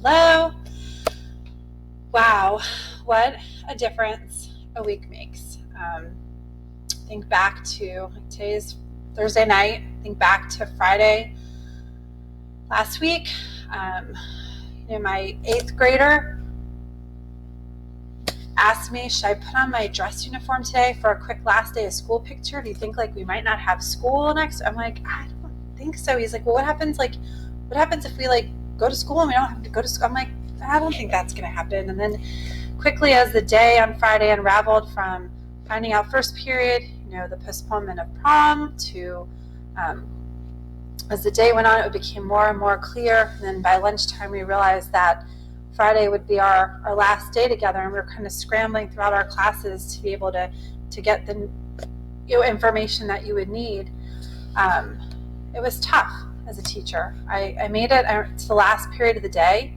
Hello. Wow, what a difference a week makes. Think back to, today's Thursday night, think back to Friday last week. My 8th grader asked me, should I put on my dress uniform today for a quick last day of school picture? Do you think we might not have school next? I'm like, I don't think so. He's like, well, what happens if we go to school and we don't have to go to school? I'm like, I don't think that's going to happen. And then quickly, as the day on Friday unraveled from finding out first period, the postponement of prom, to as the day went on, it became more and more clear. And then by lunchtime, we realized that Friday would be our last day together, and we were kind of scrambling throughout our classes to be able to get the information that you would need. It was tough as a teacher. I made it to the last period of the day,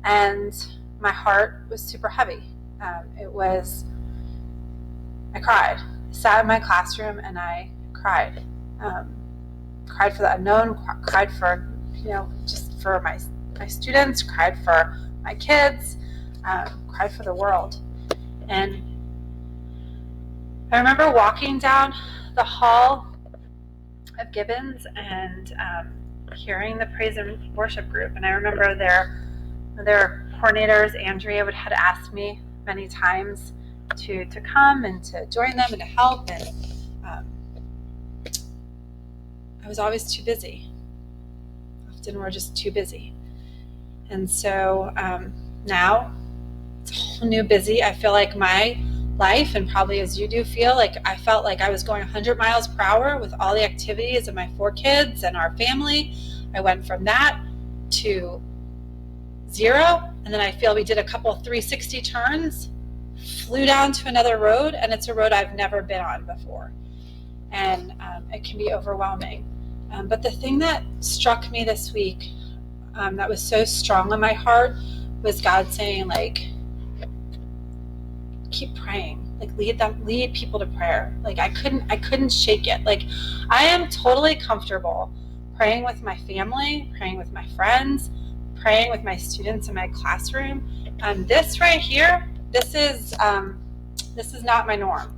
and my heart was super heavy. I cried. I sat in my classroom and I cried. Cried for the unknown, cried for, just for my students, cried for my kids, cried for the world. And I remember walking down the hall of Gibbons and hearing the praise and worship group. And I remember their coordinators, Andrea, had asked me many times to come and to join them and to help. And I was always too busy. Often we're just too busy. And so now it's a whole new busy. I feel like my life, and probably as you do feel, I felt like I was going 100 miles per hour with all the activities of my 4 kids and our family. I went from that to 0, and then I feel we did a couple 360 turns, flew down to another road, and it's a road I've never been on before. And it can be overwhelming. But the thing that struck me this week that was so strong in my heart was God saying, keep praying, lead people to prayer. I couldn't shake it. I am totally comfortable praying with my family, praying with my friends, praying with my students in my classroom. This right here, this is not my norm.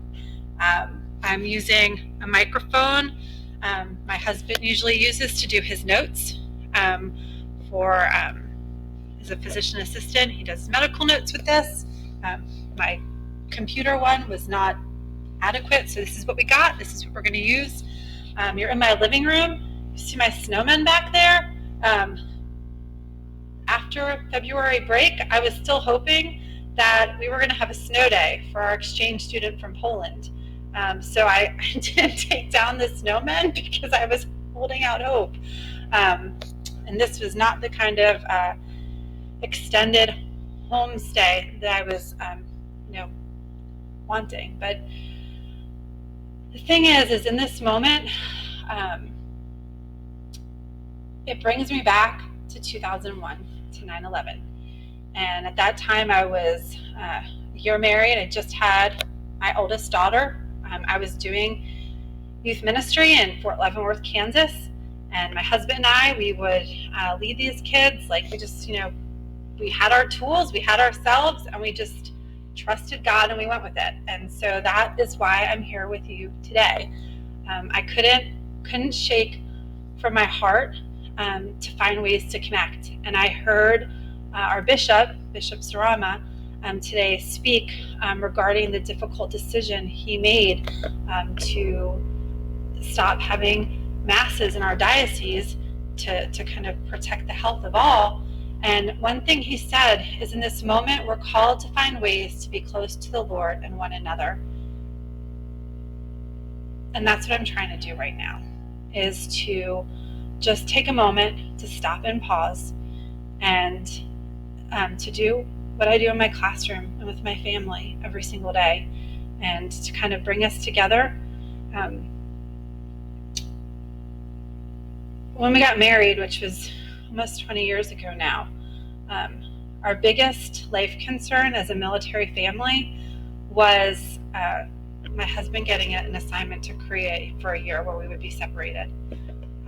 I'm using a microphone my husband usually uses to do his notes. He's a physician assistant. He does medical notes with this. My computer one was not adequate, so this is what we got. This is what we're going to use. You're in my living room. You see my snowman back there. After February break, I was still hoping that we were going to have a snow day for our exchange student from Poland. So I didn't take down the snowman because I was holding out hope. And this was not the kind of extended homestay that I was, wanting. But the thing is in this moment, it brings me back to 2001, to 9/11. And at that time, I was a year married. I just had my oldest daughter. I was doing youth ministry in Fort Leavenworth, Kansas. And my husband and I, we would lead these kids. We had our tools, we had ourselves, and we just trusted God and we went with it. And so that is why I'm here with you today. I couldn't shake from my heart to find ways to connect. And I heard our Bishop Sarama, today speak regarding the difficult decision he made to stop having masses in our diocese to kind of protect the health of all. And one thing he said is, in this moment, we're called to find ways to be close to the Lord and one another. And that's what I'm trying to do right now, is to just take a moment to stop and pause and to do what I do in my classroom and with my family every single day, and to kind of bring us together. When we got married, which was almost 20 years ago now, our biggest life concern as a military family was my husband getting an assignment to Korea for a year where we would be separated.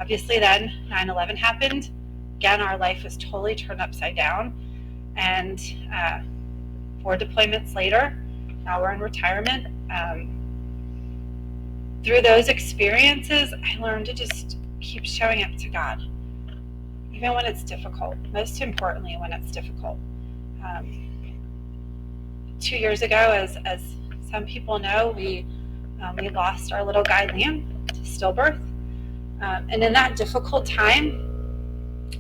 Obviously then 9/11 happened. again, our life was totally turned upside down. And 4 deployments later, now we're in retirement. Through those experiences, I learned to just keep showing up to God, even when it's difficult, most importantly, when it's difficult. 2 years ago, as some people know, we lost our little guy Liam to stillbirth. And in that difficult time,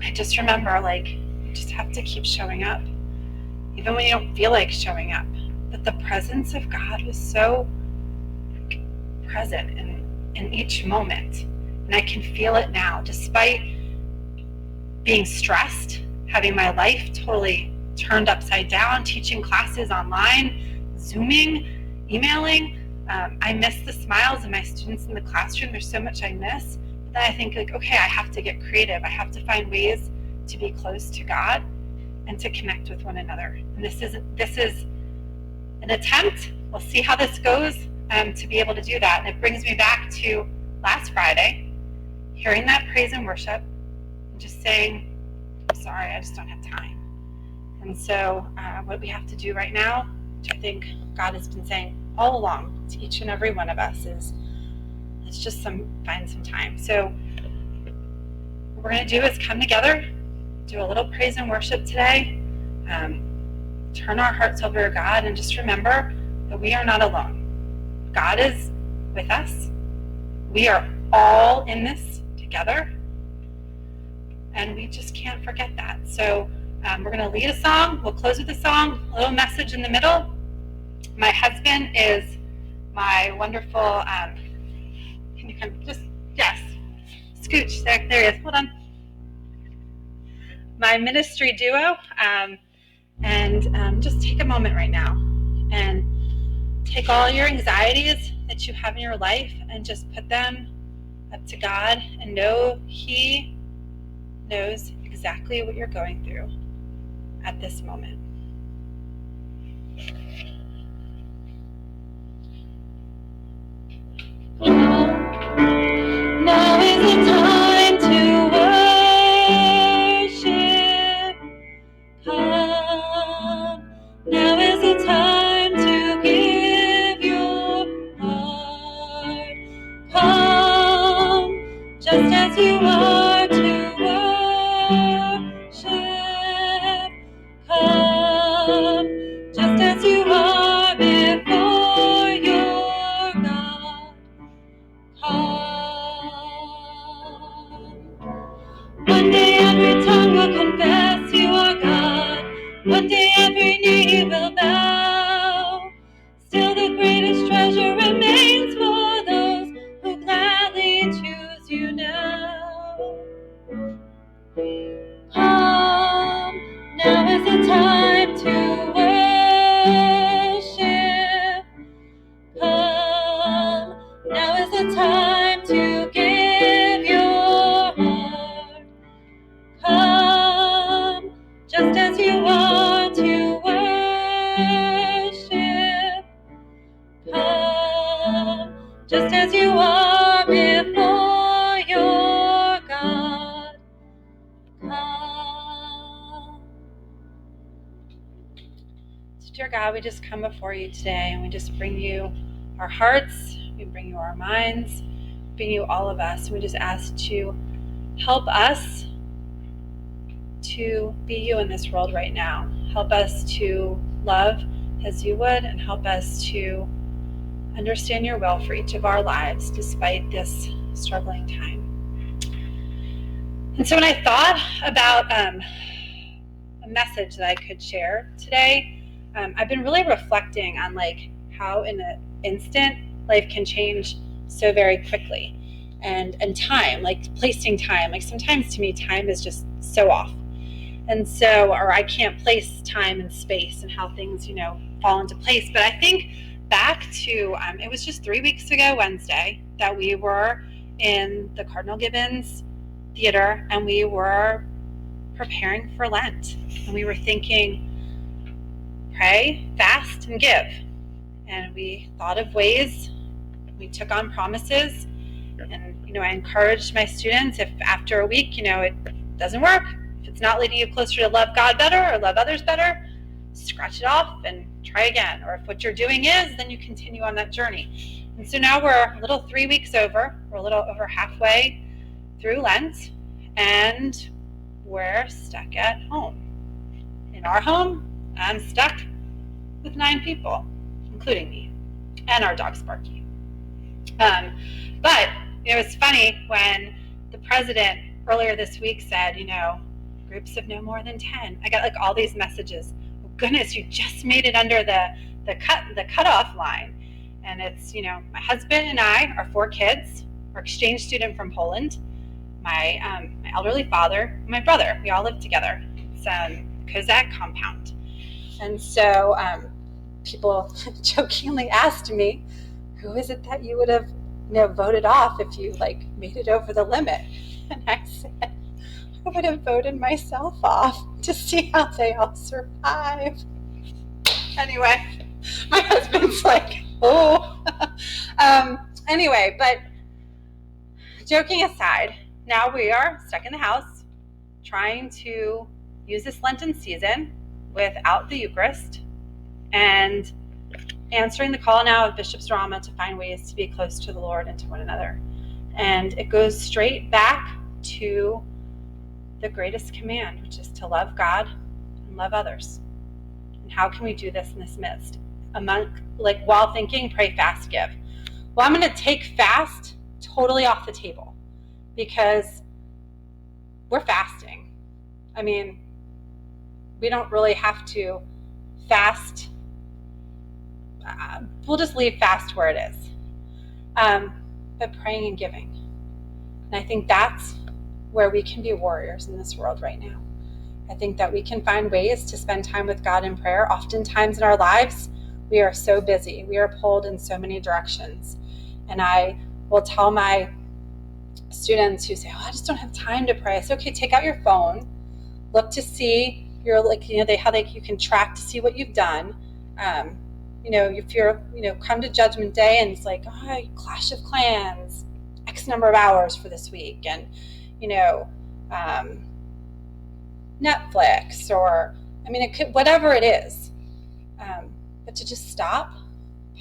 I just remember, like, you just have to keep showing up, even when you don't feel like showing up. But the presence of God was so present in each moment. And I can feel it now, despite being stressed, having my life totally turned upside down, teaching classes online, Zooming, emailing. I miss the smiles of my students in the classroom. There's so much I miss. But then I think, like, okay, I have to get creative. I have to find ways to be close to God and to connect with one another. And this is an attempt. We'll see how this goes, to be able to do that. And it brings me back to last Friday, hearing that praise and worship, and just saying, I'm sorry, I just don't have time. And so what we have to do right now, which I think God has been saying all along to each and every one of us, is let's just find some time. So what we're going to do is come together, do a little praise and worship today, turn our hearts over to God, and just remember that we are not alone. God is with us. We are all in this together, and we just can't forget that. So we're going to lead a song. We'll close with a song, a little message in the middle. My husband is my wonderful, can you come, just, yes, scooch, there he is, hold on. My ministry duo, and just take a moment right now and take all your anxieties that you have in your life and just put them up to God, and know He knows exactly what you're going through at this moment. Now is the time to worship. Come. Now is the time to give your heart. Come, just as you are, to worship. Come, just as you are, before your God. One day every tongue will confess you are God. One day every knee will bow. Still the greatest treasure remains for those who gladly choose you now. Come, now is the time to worship. Come, now is the time to give your heart. Come, just as you are, to worship. Come, just as you are, before your God. Come. So, dear God, we just come before you today, and we just bring you our hearts, we bring you our minds, bring you all of us. We just ask to help us to be you in this world right now. Help us to love as you would, and help us to understand your will for each of our lives despite this struggling time. And so when I thought about a message that I could share today, I've been really reflecting on like how in an instant life can change so very quickly, and time, like placing time, like sometimes to me time is just so off. And so, or I can't place time and space and how things, fall into place. But I think back to, it was just 3 weeks ago, Wednesday, that we were in the Cardinal Gibbons Theater, and we were preparing for Lent. And we were thinking, pray, fast, and give. And we thought of ways, we took on promises. And, I encouraged my students, if after a week, it doesn't work, If it's not leading you closer to love God better or love others better, scratch it off and try again. Or if what you're doing is, then you continue on that journey. And so now we're a little 3 weeks over. We're a little over halfway through Lent, and we're stuck at home. In our home, I'm stuck with 9 people, including me, and our dog Sparky. But, it's funny when the president earlier this week said, groups of no more than 10. I got like all these messages. Oh, goodness, you just made it under the cutoff line. And it's, my husband and I, our 4 kids, our exchange student from Poland, my elderly father, and my brother. We all live together. It's Kozak compound. And so people jokingly asked me, who is it that you would have voted off if you made it over the limit? And I said, I would have voted myself off to see how they all survive. Anyway, my husband's like, oh. Anyway, but joking aside, now we are stuck in the house trying to use this Lenten season without the Eucharist and answering the call now of Bishop's drama to find ways to be close to the Lord and to one another. And it goes straight back to the greatest command, which is to love God and love others. And how can we do this in this midst? While thinking, pray, fast, give. Well, I'm going to take fast totally off the table because we're fasting. I mean, we don't really have to fast. We'll just leave fast where it is. But praying and giving. And I think that's where we can be warriors in this world right now. I think that we can find ways to spend time with God in prayer. Oftentimes in our lives, we are so busy. We are pulled in so many directions. And I will tell my students who say, I just don't have time to pray. I say, okay, take out your phone, look to see how you can track to see what you've done. If you're, come to Judgment Day and it's like, Clash of Clans, X number of hours for this week, and, Netflix, or, it could, whatever it is. But to just stop,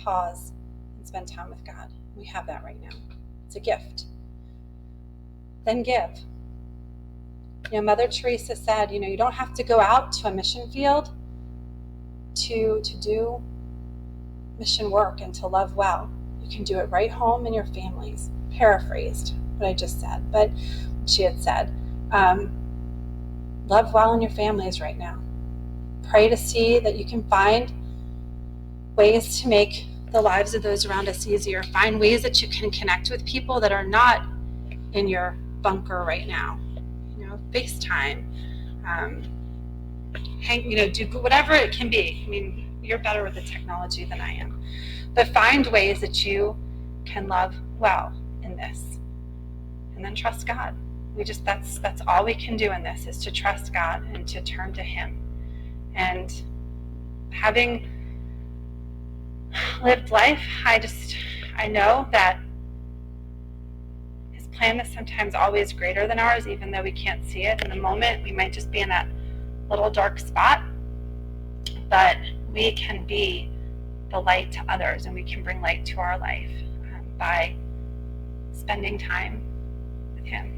pause, and spend time with God. We have that right now. It's a gift. Then give. Mother Teresa said, you don't have to go out to a mission field to do mission work and to love well. You can do it right home in your families. Paraphrased what I just said, but she had said, love well in your families right now. Pray to see that you can find ways to make the lives of those around us easier. Find ways that you can connect with people that are not in your bunker right now. FaceTime, do whatever it can be. You're better with the technology than I am. But find ways that you can love well in this. And then trust God. That's all we can do in this, is to trust God and to turn to Him. And having lived life, I know that His plan is sometimes always greater than ours, even though we can't see it. In the moment, we might just be in that little dark spot. But we can be the light to others, and we can bring light to our life by spending time with Him.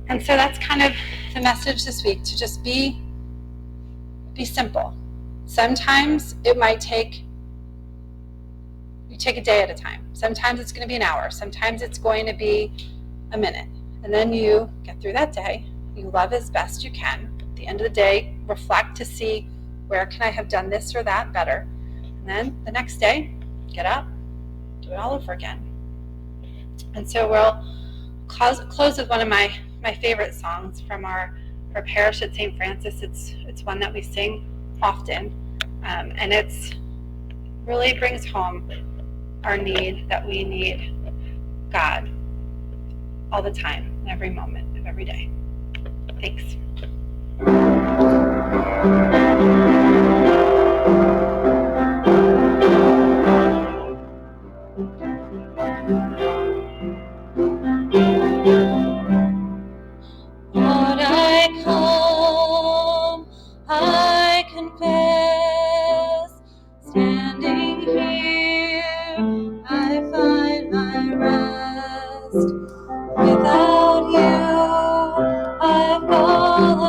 And so that's kind of the message this week, to just be simple. Sometimes it might take a day at a time. Sometimes it's going to be an hour. Sometimes it's going to be a minute. And then you get through that day. You love as best you can. At the end of the day, reflect to see, where can I have done this or that better? And then the next day, get up, do it all over again. And so we'll close with one of my favorite songs from our parish at St. Francis. It's one that we sing often, and it's really brings home our need that we need God all the time, in every moment of every day. Thanks. Lord,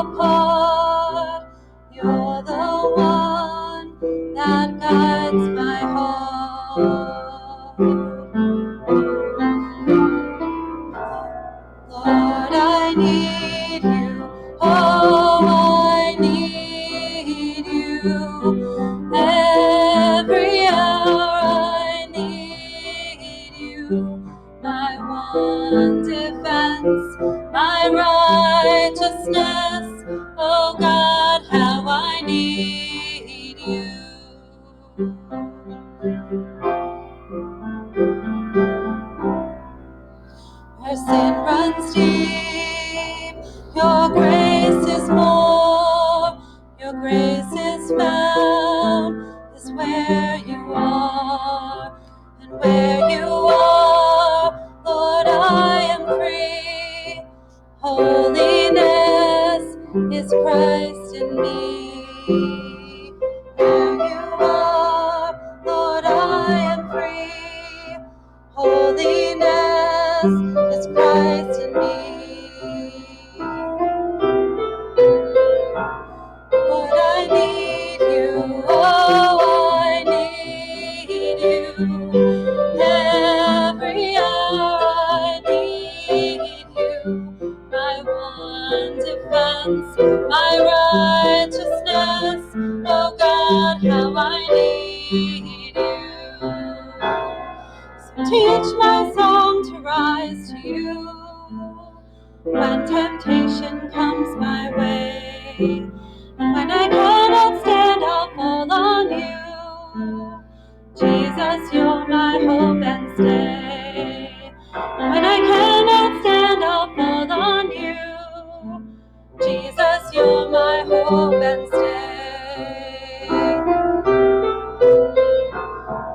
apart. You're the one that guides my heart. Lord, I need you. Oh, I need you. Every hour I need you. My one defense, my righteousness. Oh God, how I need you. Where sin runs deep, your grace is more. Your grace is found, is where you are. And where you are, Lord, I am free. Holiness is Christ in me. Where you are, Lord, I am free. Holiness is Christ in me. Lord, I need you. Oh, I need you. Every hour I need you. My one defense, my righteousness. Oh God, how I need you. Teach my song to rise to you when temptation comes my way. And when I cannot stand, I'll fall on you. Jesus, you're my hope and stay. And when I cannot stand, I'll fall on you. Jesus, you're my hope and stay.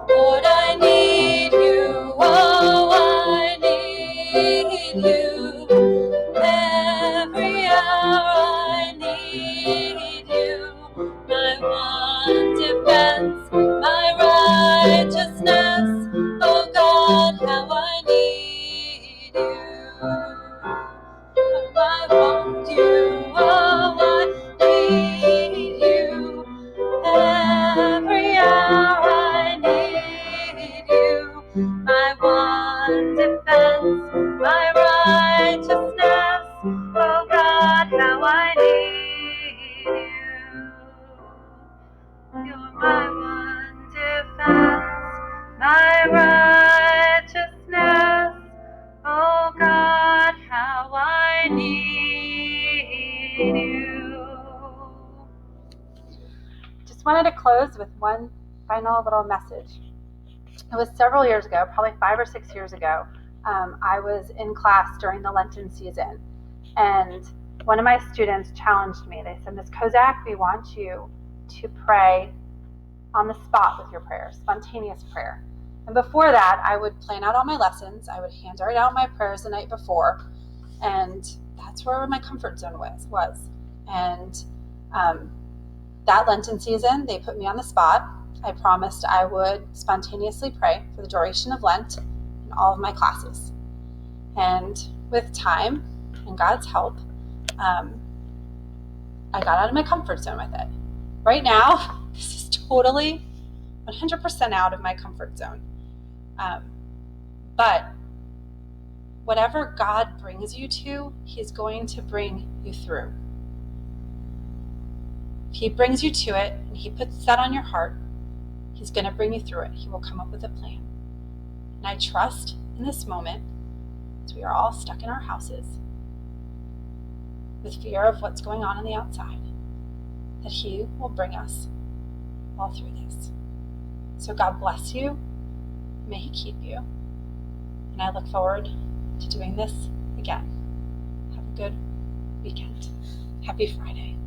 Lord, I need you. Oh, I need you. Every hour I need you. My one defense, my righteousness. Oh God, how I need you. I want you. Oh, I need you. Every hour I need you. My one defense, my righteousness. Oh God, how I need you. You're my one defense, my righteousness. Oh God, how I need you. Just wanted to close with one final little message. It was several years ago, probably 5 or 6 years ago. I was in class during the Lenten season, and one of my students challenged me. They said, Ms. Kozak, we want you to pray on the spot with your prayers, spontaneous prayer. And before that, I would plan out all my lessons. I would handwrite out my prayers the night before, and that's where my comfort zone was. And that Lenten season, they put me on the spot. I promised I would spontaneously pray for the duration of Lent in all of my classes. And with time and God's help, I got out of my comfort zone with it. Right now, this is totally 100% out of my comfort zone. But whatever God brings you to, He's going to bring you through. If He brings you to it and He puts that on your heart, He's going to bring you through it. He will come up with a plan. And I trust in this moment, as we are all stuck in our houses with fear of what's going on the outside, that He will bring us all through this. So God bless you. May He keep you. And I look forward to doing this again. Have a good weekend. Happy Friday.